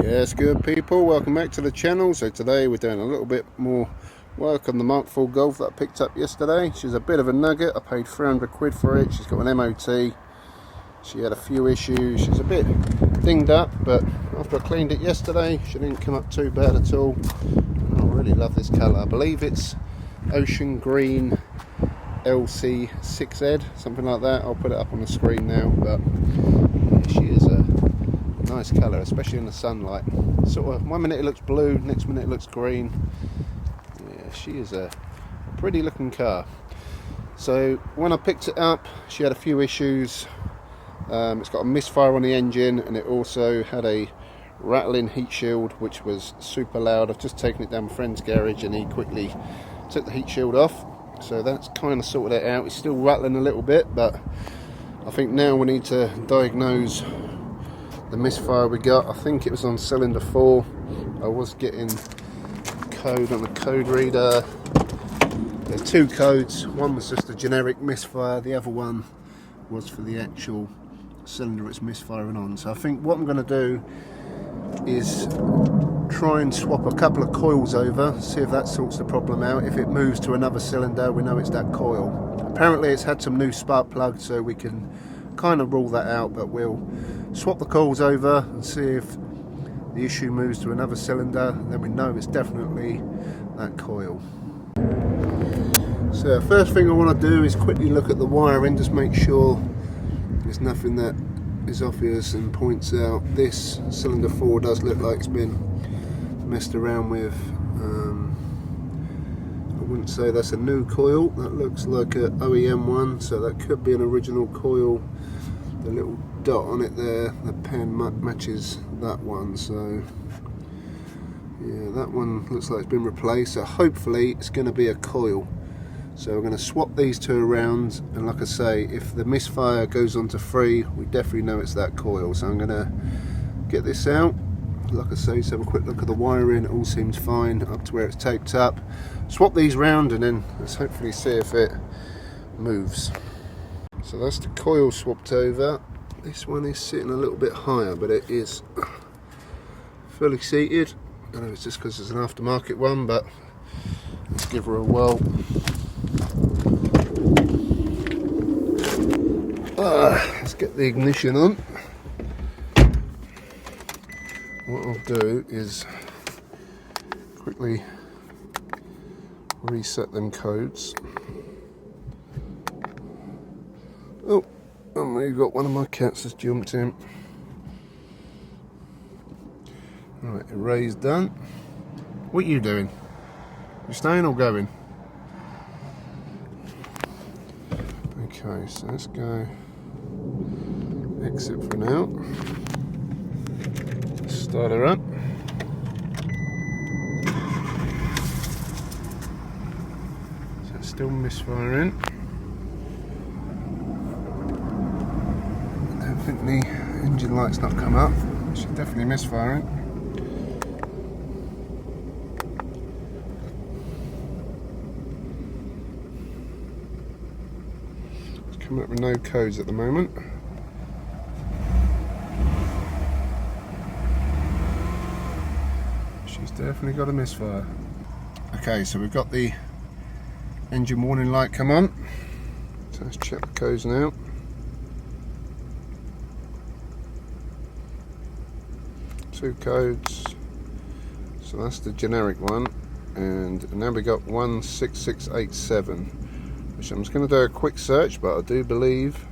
Yes, good people, welcome back to the channel. So today we're doing a little bit more work on the Mk4 Golf that I picked up yesterday. She's a bit of a nugget. I paid 300 quid for it. She's got an MOT. She had a few issues. She's a bit dinged up, but after I cleaned it yesterday, she didn't come up too bad at all. I really love this colour. I believe it's Ocean Green LC6Z, something like that. I'll put it up on the screen now, but she is a nice colour, especially in the sunlight. Sort of, one minute it looks blue, next minute it looks green. Yeah, she is a pretty looking car. So when I picked it up, she had a few issues. It's got a misfire on the engine, and it also had a rattling heat shield, which was super loud. I've just taken it down my friend's garage and he quickly took the heat shield off, so that's kind of sorted it out. It's still rattling a little bit, but I think now we need to diagnose the misfire we got. I think it was on cylinder 4. I was getting code on the code reader. There's two codes. One was just a generic misfire, the other one was for the actual cylinder it's misfiring on. So I think what I'm going to do is try and swap a couple of coils over, see if that sorts the problem out. If it moves to another cylinder, we know it's that coil. Apparently it's had some new spark plugs, so we can kind of rule that out, but we'll swap the coils over and see if the issue moves to another cylinder, and then we know it's definitely that coil. So first thing I want to do is quickly look at the wiring, just make sure there's nothing that is obvious and points out. This cylinder 4 does look like it's been messed around with. I wouldn't say that's a new coil, that looks like a OEM one, so that could be an original coil. The little dot on it there, the pen matches that one, so yeah, that one looks like it's been replaced, so hopefully it's going to be a coil. So we're going to swap these two around, and like I say, if the misfire goes on to 3, we definitely know it's that coil. So I'm going to get this out, like I say, so have a quick look at the wiring. It all seems fine up to where it's taped up. Swap these round and then let's hopefully see if it moves. So that's the coil swapped over. This one is sitting a little bit higher, but it is fully seated. I know it's just because it's an aftermarket one, but let's give her a whirl. Let's get the ignition on. What I'll do is quickly reset them codes. Oh, we've got one of my cats has jumped in. Right, erase done. What are you doing? You staying or going? Okay, so let's go exit for now. Start her up. So it's still misfiring. I don't think the engine light's not come up. She's definitely misfiring. It's coming up with no codes at the moment. She's definitely got a misfire. Okay, so we've got the engine warning light come on. So let's check the codes now. Two codes. So that's the generic one. And now we got 16687, which I'm just going to do a quick search, but I do believe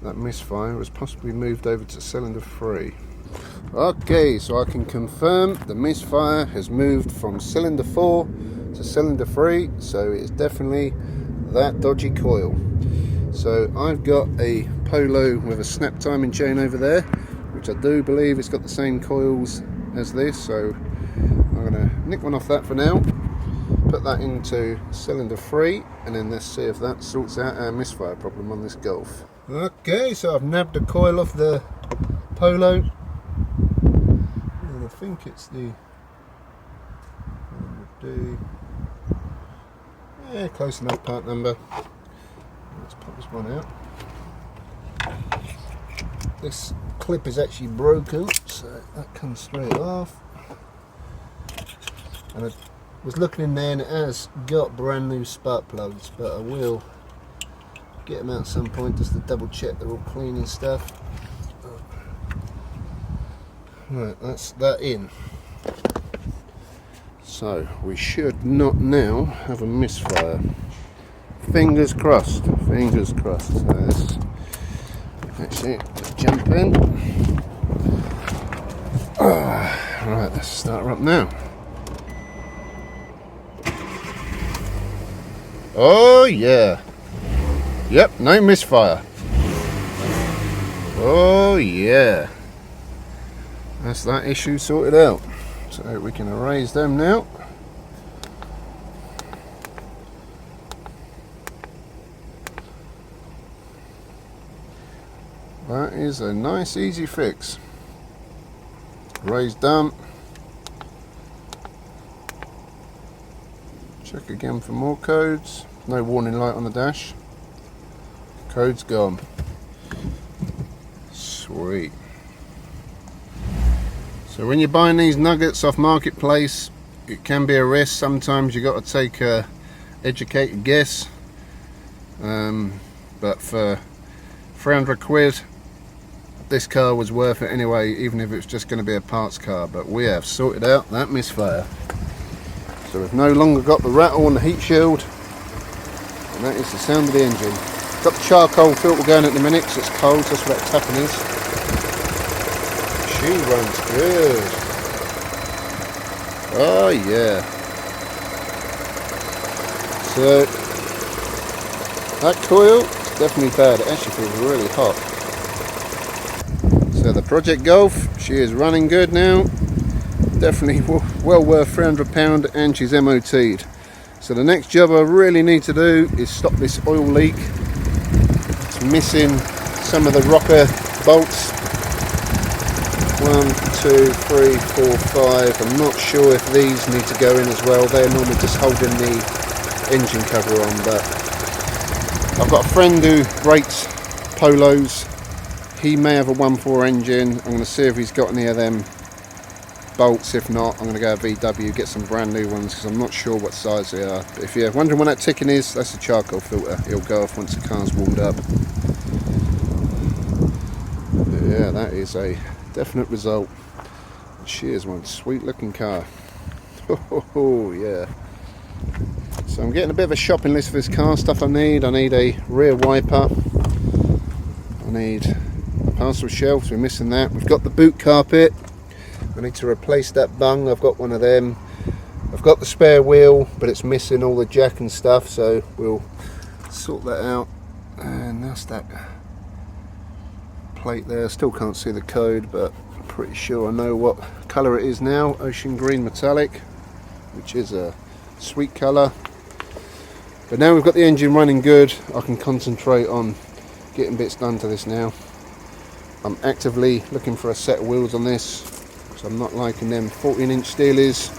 that misfire was possibly moved over to cylinder 3. Okay, so I can confirm the misfire has moved from cylinder 4 to cylinder 3, so it's definitely that dodgy coil. So I've got a Polo with a snap timing chain over there, which I do believe it's got the same coils as this, so I'm going to nick one off that for now, put that into cylinder 3, and then let's see if that sorts out our misfire problem on this Golf. Okay, so I've nabbed the coil off the Polo. I think it's the yeah, close enough part number. Let's pop this one out. this clip is actually broken, so that comes straight off. And I was looking in there and it has got brand new spark plugs, but I will get them out at some point just to double check they're all clean and stuff. Right, that's that in. So we should not now have a misfire. Fingers crossed, fingers crossed. So that's it, let's jump in. Right, let's start her up now. Oh yeah. Yep, no misfire. Oh yeah. That's that issue sorted out. So we can erase them now. That is a nice easy fix. Erase done. Check again for more codes. No warning light on the dash. Code's gone. Sweet. So when you're buying these nuggets off Marketplace, it can be a risk. Sometimes you got to take a educated guess. But for 300 quid, this car was worth it anyway, even if it was just going to be a parts car. But we have sorted out that misfire. So we've no longer got the rattle on the heat shield, and that is the sound of the engine. Got the charcoal filter going at the minute because it's cold, so that's what that tapping is. She runs good. Oh yeah. So that coil is definitely bad. It actually feels really hot. So the Project Golf, she is running good now. Definitely well worth £300, and she's MOT'd. So the next job I really need to do is stop this oil leak. It's missing some of the rocker bolts. 1, 2, 3, 4, 5. I'm not sure if these need to go in as well. They're normally just holding the engine cover on, but I've got a friend who rates Polos. He may have a 1.4 engine. I'm going to see if he's got any of them bolts. If not, I'm going to go to VW, get some brand new ones, because I'm not sure what size they are. But if you're wondering what that ticking is, that's a charcoal filter. It'll go off once the car's warmed up. But yeah, that is a definite result. She is one sweet looking car. Oh yeah. So I'm getting a bit of a shopping list for this car. Stuff I need a rear wiper, I need a parcel shelf, so we're missing that. We've got the boot carpet. I need to replace that bung. I've got one of them. I've got the spare wheel, but it's missing all the jack and stuff, so we'll sort that out. And that's that plate there. Still can't see the code, but I'm pretty sure I know what colour it is now. Ocean green metallic, which is a sweet colour. But now we've got the engine running good, I can concentrate on getting bits done to this now. I'm actively looking for a set of wheels on this, so I'm not liking them 14-inch steelies.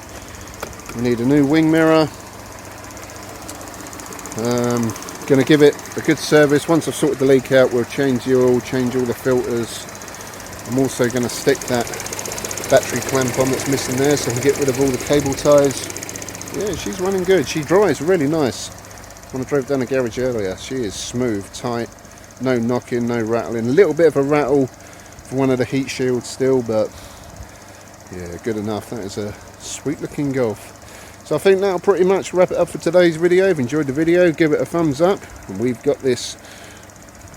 We need a new wing mirror. Going to give it a good service. Once I've sorted the leak out, we'll change the oil, change all the filters. I'm also going to stick that battery clamp on that's missing there, so I can get rid of all the cable ties. Yeah, she's running good. She drives really nice. When I drove down the garage earlier, she is smooth, tight, no knocking, no rattling. A little bit of a rattle for one of the heat shields still, but yeah, good enough. That is a sweet looking Golf. So I think that'll pretty much wrap it up for today's video. If you enjoyed the video, give it a thumbs up. And we've got this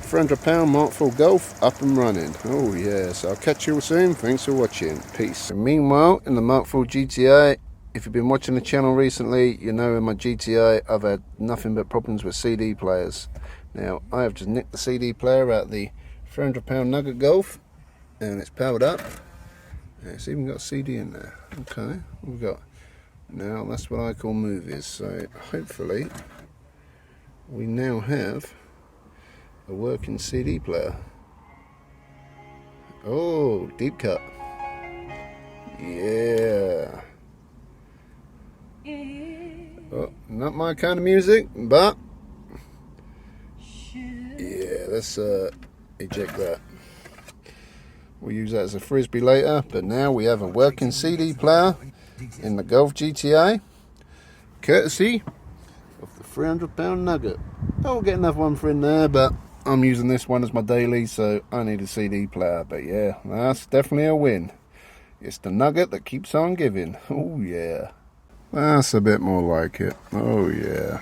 £300 Mk4 Golf up and running. Oh yeah, so I'll catch you all soon. Thanks for watching. Peace. And meanwhile, in the Mk4 GTI, if you've been watching the channel recently, you know in my GTI I've had nothing but problems with CD players. Now I have just nicked the CD player out of the £300 Nugget Golf, and it's powered up. It's even got a CD in there. Okay, we've got, now that's what I call movies. So hopefully we now have a working CD player. Oh, deep cut. Yeah. Oh, not my kind of music, but yeah, let's eject that. We'll use that as a frisbee later, but now we have a working CD player in the Golf GTA, courtesy of the £300 Nugget. I'll get another one for in there, but I'm using this one as my daily, so I need a CD player. But yeah, that's definitely a win. It's the Nugget that keeps on giving. Oh yeah. That's a bit more like it. Oh yeah.